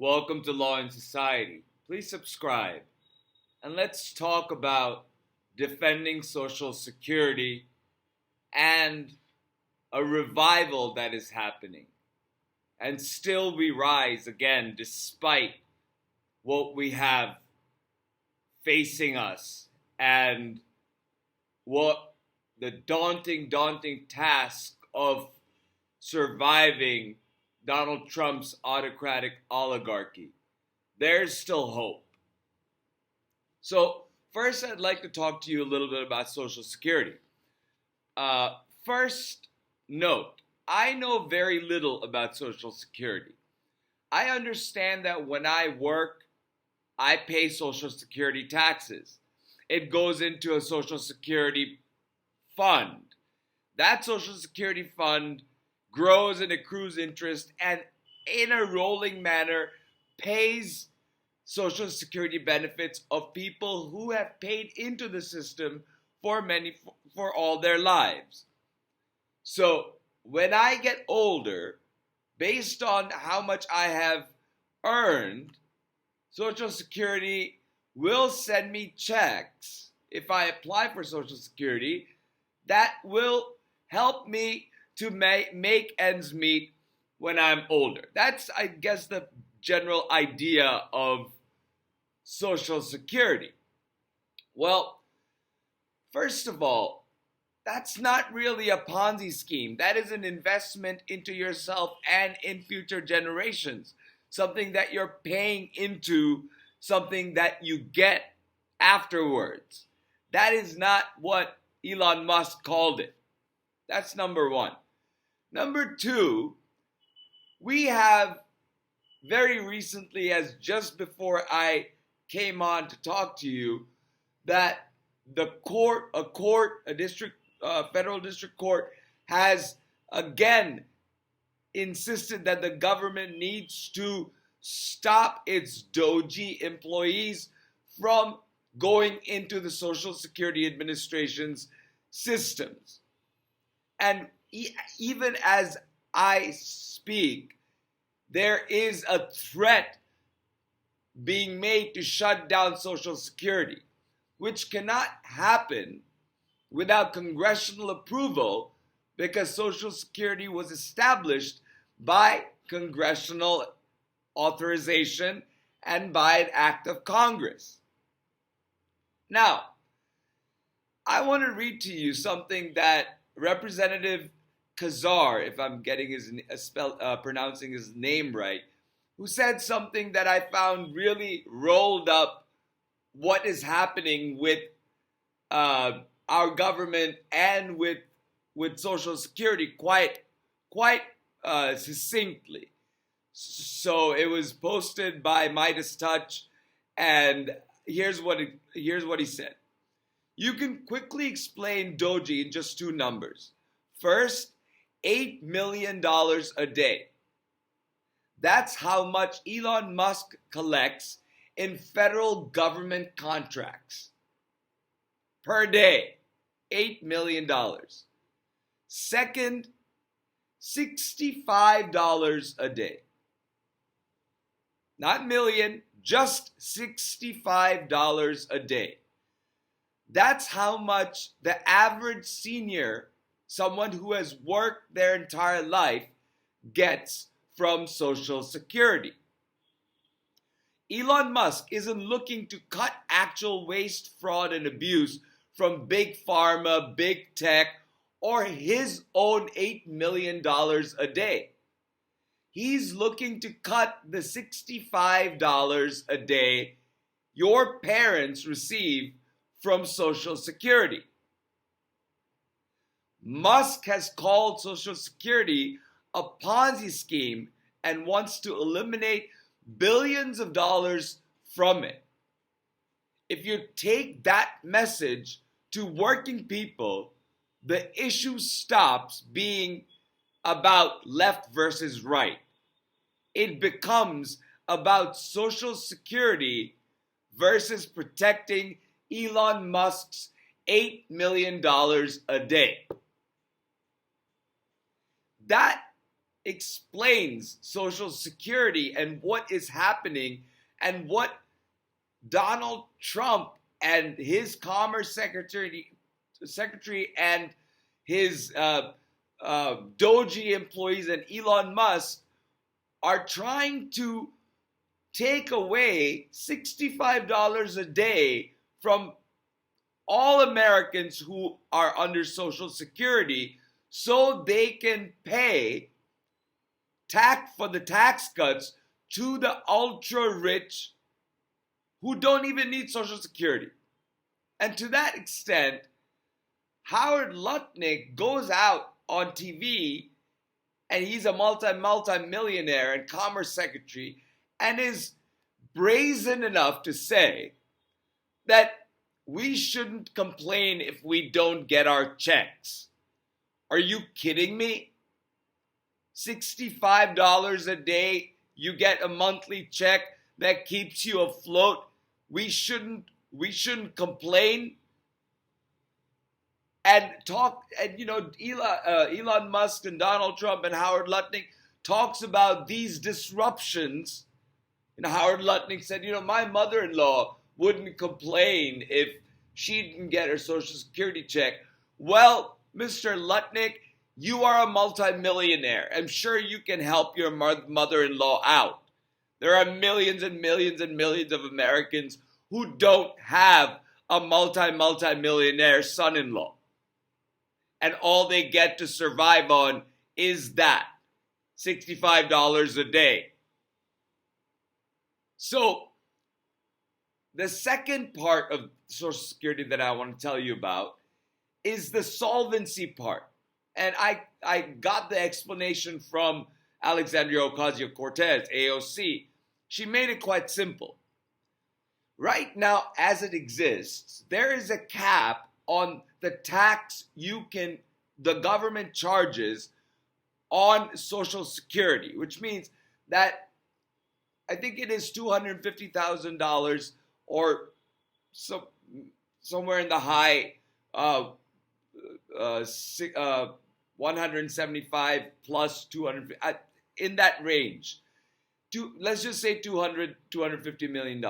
Welcome to Law and Society. Please subscribe and let's talk about defending Social Security and a revival that is happening. And still we rise again despite what we have facing us and what the daunting task of surviving Donald Trump's autocratic oligarchy. There's still hope. So, first, I'd like to talk to you a little bit about Social Security. First, note, I know very little about Social Security. I understand that when I work, I pay Social Security taxes. It goes into a Social Security fund. That Social Security fund grows and accrues interest and in a rolling manner pays Social Security benefits of people who have paid into the system for all their lives. So when I get older, based on how much I have earned, Social Security will send me checks if I apply for Social Security that will help me to make ends meet when I'm older. That's, I guess, the general idea of Social Security. Well, first of all, that's not really a Ponzi scheme. That is an investment into yourself and in future generations. Something that you're paying into, something that you get afterwards. That is not what Elon Musk called it. That's number one. Number two, we have very recently, as just before I came on to talk to you, that the federal district court has again insisted that the government needs to stop its DOGE employees from going into the Social Security Administration's systems. And even as I speak, there is a threat being made to shut down Social Security, which cannot happen without congressional approval because Social Security was established by congressional authorization and by an act of Congress. Now, I want to read to you something that Representative Khazar, if I'm getting pronouncing his name right, who said something that I found really rolled up what is happening with our government and with Social Security quite succinctly. So it was posted by Midas Touch, and here's what he said. You can quickly explain DOGE in just two numbers. First, $8 million a day. That's how much Elon Musk collects in federal government contracts. Per day, $8 million. Second, $65 a day. Not million, just $65 a day. That's how much the average senior, someone who has worked their entire life, gets from Social Security. Elon Musk isn't looking to cut actual waste, fraud, and abuse from big pharma, big tech, or his own $8 million a day. He's looking to cut the $65 a day your parents receive from Social Security. Musk has called Social Security a Ponzi scheme and wants to eliminate billions of dollars from it. If you take that message to working people, the issue stops being about left versus right. It becomes about Social Security versus protecting Elon Musk's $8 million a day. That explains Social Security and what is happening and what Donald Trump and his Commerce Secretary and his Doge employees and Elon Musk are trying to take away $65 a day from all Americans who are under Social Security so they can pay tax for the tax cuts to the ultra rich who don't even need Social Security. And to that extent, Howard Lutnick goes out on TV, and he's a multi-millionaire and Commerce Secretary, and is brazen enough to say that we shouldn't complain if we don't get our checks. Are you kidding me? $65 a day, you get a monthly check that keeps you afloat. We shouldn't complain and talk. And Elon Musk and Donald Trump and Howard Lutnick talks about these disruptions. Howard Lutnick said, my mother-in-law wouldn't complain if she didn't get her Social Security check. Well, Mr. Lutnick, you are a multimillionaire. I'm sure you can help your mother-in-law out. There are millions and millions and millions of Americans who don't have a multi-millionaire son-in-law. And all they get to survive on is that, $65 a day. So, the second part of Social Security that I want to tell you about is the solvency part. And I got the explanation from Alexandria Ocasio-Cortez, AOC. She made it quite simple. Right now, as it exists, there is a cap on the tax the government charges on Social Security, which means that I think it is $250,000 or somewhere in the high 175 plus 200, in that range. Let's just say $250 million.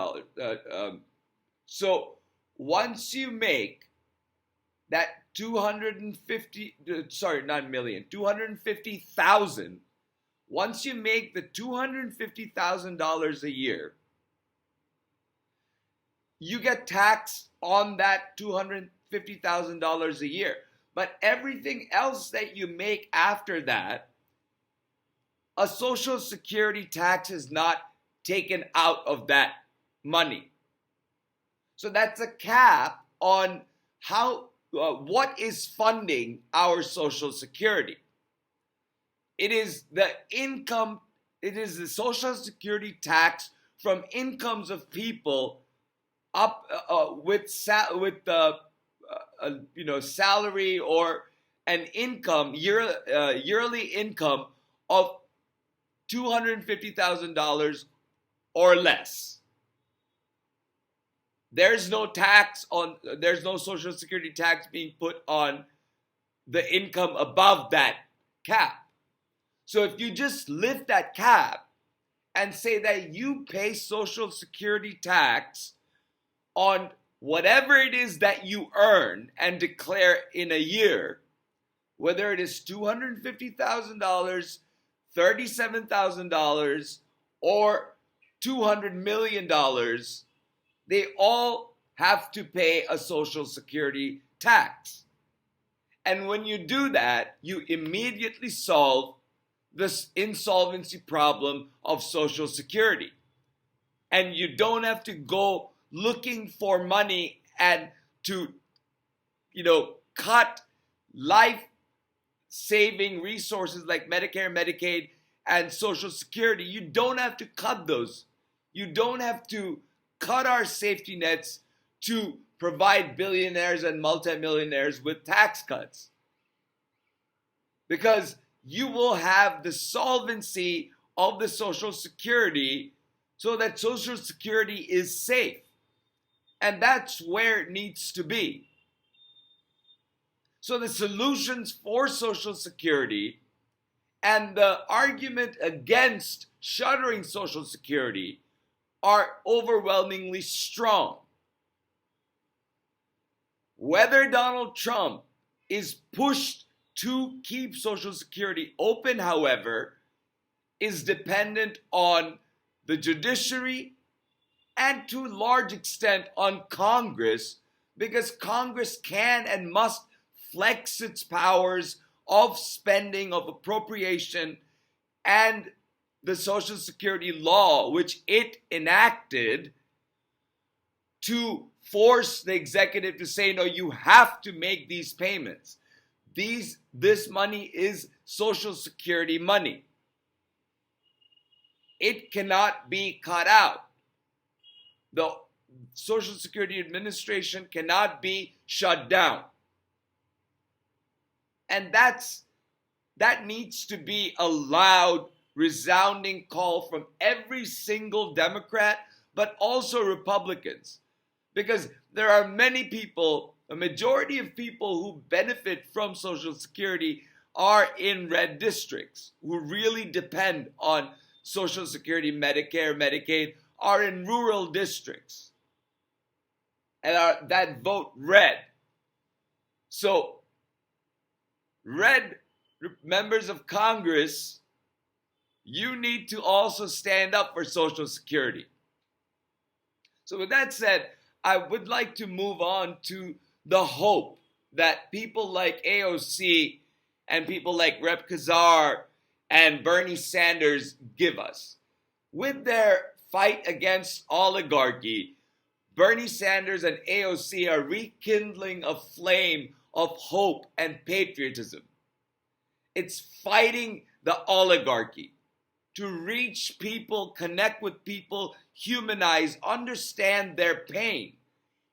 So once you make that 250,000, once you make the $250,000 a year, you get taxed on that $250,000 a year. But everything else that you make after that, a Social Security tax is not taken out of that money. So that's a cap on what is funding our Social Security. It is the Social Security tax from incomes of people up with salary or an income, yearly income of $250,000 or less. There's no Social Security tax being put on the income above that cap. So if you just lift that cap and say that you pay Social Security tax on whatever it is that you earn and declare in a year, whether it is $250,000, $37,000, or $200 million, they all have to pay a Social Security tax. And when you do that, you immediately solve this insolvency problem of Social Security. And you don't have to go looking for money and to, cut life-saving resources like Medicare, Medicaid, and Social Security. You don't have to cut those. You don't have to cut our safety nets to provide billionaires and multimillionaires with tax cuts. Because you will have the solvency of the Social Security so that Social Security is safe. And that's where it needs to be. So the solutions for Social Security and the argument against shuttering Social Security are overwhelmingly strong. Whether Donald Trump is pushed to keep Social Security open, however, is dependent on the judiciary and to a large extent on Congress, because Congress can and must flex its powers of spending, of appropriation, and the Social Security law, which it enacted to force the executive to say, no, you have to make these payments. This money is Social Security money. It cannot be cut out. The Social Security Administration cannot be shut down. And that needs to be a loud, resounding call from every single Democrat, but also Republicans. Because there are many people, a majority of people who benefit from Social Security are in red districts, who really depend on Social Security, Medicare, Medicaid, are in rural districts and that vote red. So, red members of Congress, you need to also stand up for Social Security. So with that said, I would like to move on to the hope that people like AOC and people like Rep. Kazar and Bernie Sanders give us. With their fight against oligarchy, Bernie Sanders and AOC are rekindling a flame of hope and patriotism. It's fighting the oligarchy to reach people, connect with people, humanize, understand their pain.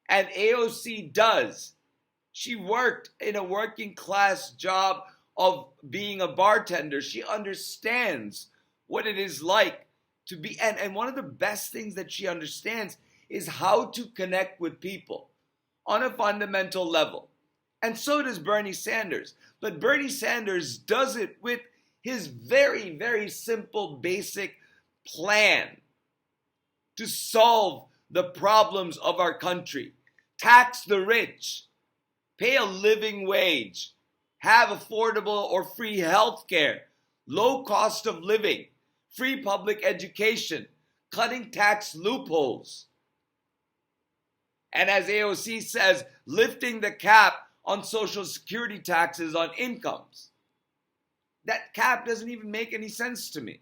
And AOC does. She worked in a working class job of being a bartender. She understands what it is like to be, and one of the best things that she understands is how to connect with people on a fundamental level. And so does Bernie Sanders. But Bernie Sanders does it with his very, very simple, basic plan to solve the problems of our country. Tax the rich, pay a living wage, have affordable or free health care, low cost of living, free public education, cutting tax loopholes. And as AOC says, lifting the cap on Social Security taxes on incomes. That cap doesn't even make any sense to me.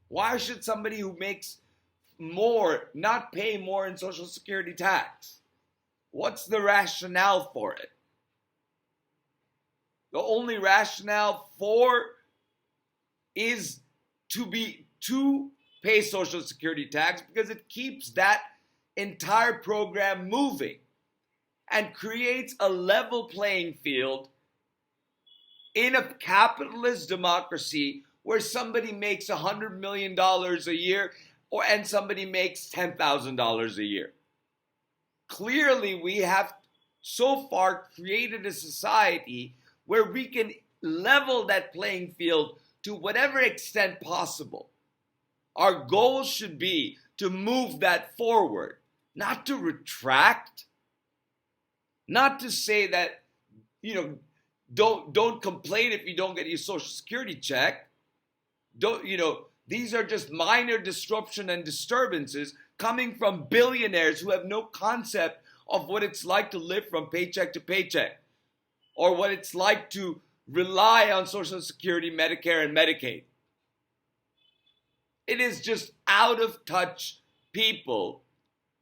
Why should somebody who makes more not pay more in Social Security tax? What's the rationale for it? The only rationale for is to pay Social Security tax because it keeps that entire program moving and creates a level playing field in a capitalist democracy where somebody makes $100 million a year and somebody makes $10,000 a year. Clearly, we have so far created a society where we can level that playing field to whatever extent possible. Our goal should be to move that forward, not to retract, not to say that, don't complain if you don't get your Social Security check. These are just minor disruption and disturbances coming from billionaires who have no concept of what it's like to live from paycheck to paycheck, or what it's like to rely on Social Security, Medicare, and Medicaid. It is just out of touch people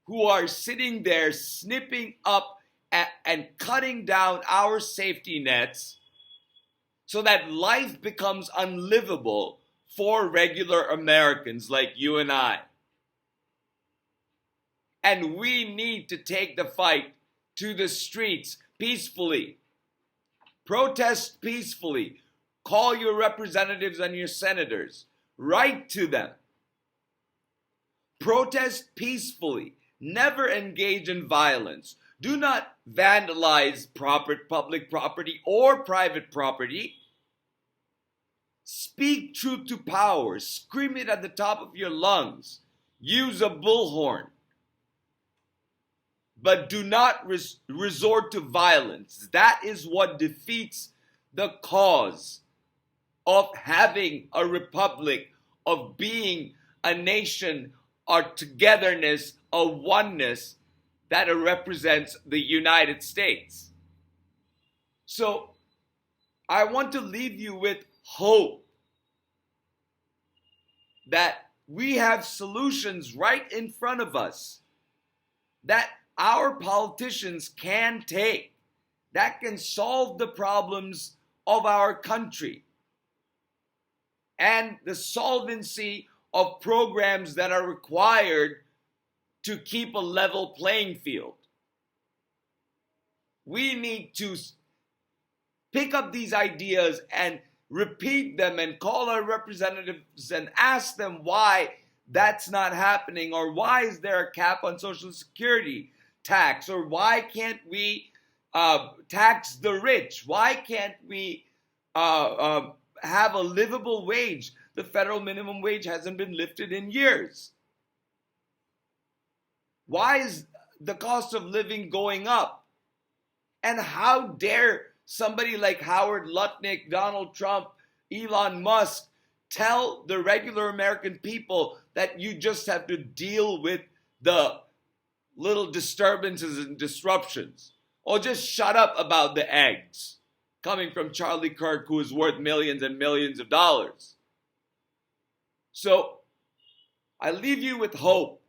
who are sitting there snipping up and cutting down our safety nets so that life becomes unlivable for regular Americans like you and I. And we need to take the fight to the streets peacefully. Protest peacefully. Call your representatives and your senators. Write to them. Protest peacefully. Never engage in violence. Do not vandalize public property or private property. Speak truth to power. Scream it at the top of your lungs. Use a bullhorn. But do not resort to violence. That is what defeats the cause of having a republic, of being a nation, a togetherness, a oneness that represents the United States. So I want to leave you with hope that we have solutions right in front of us that our politicians can take, that can solve the problems of our country and the solvency of programs that are required to keep a level playing field. We need to pick up these ideas and repeat them and call our representatives and ask them why that's not happening, or why is there a cap on Social Security tax, or why can't we tax the rich? Why can't we have a livable wage? The federal minimum wage hasn't been lifted in years. Why is the cost of living going up? And how dare somebody like Howard Lutnick, Donald Trump, Elon Musk tell the regular American people that you just have to deal with the little disturbances and disruptions, or just shut up about the eggs coming from Charlie Kirk, who is worth millions and millions of dollars. So I leave you with hope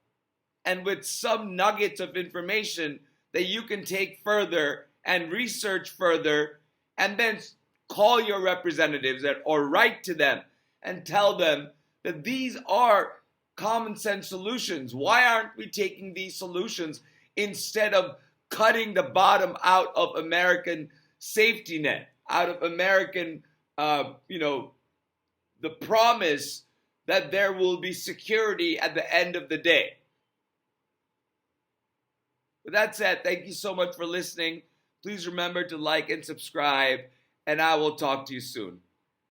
and with some nuggets of information that you can take further and research further, and then call your representatives or write to them and tell them that these are common sense solutions. Why aren't we taking these solutions instead of cutting the bottom out of American safety net, out of American, the promise that there will be security at the end of the day? With that said, thank you so much for listening. Please remember to like and subscribe, and I will talk to you soon.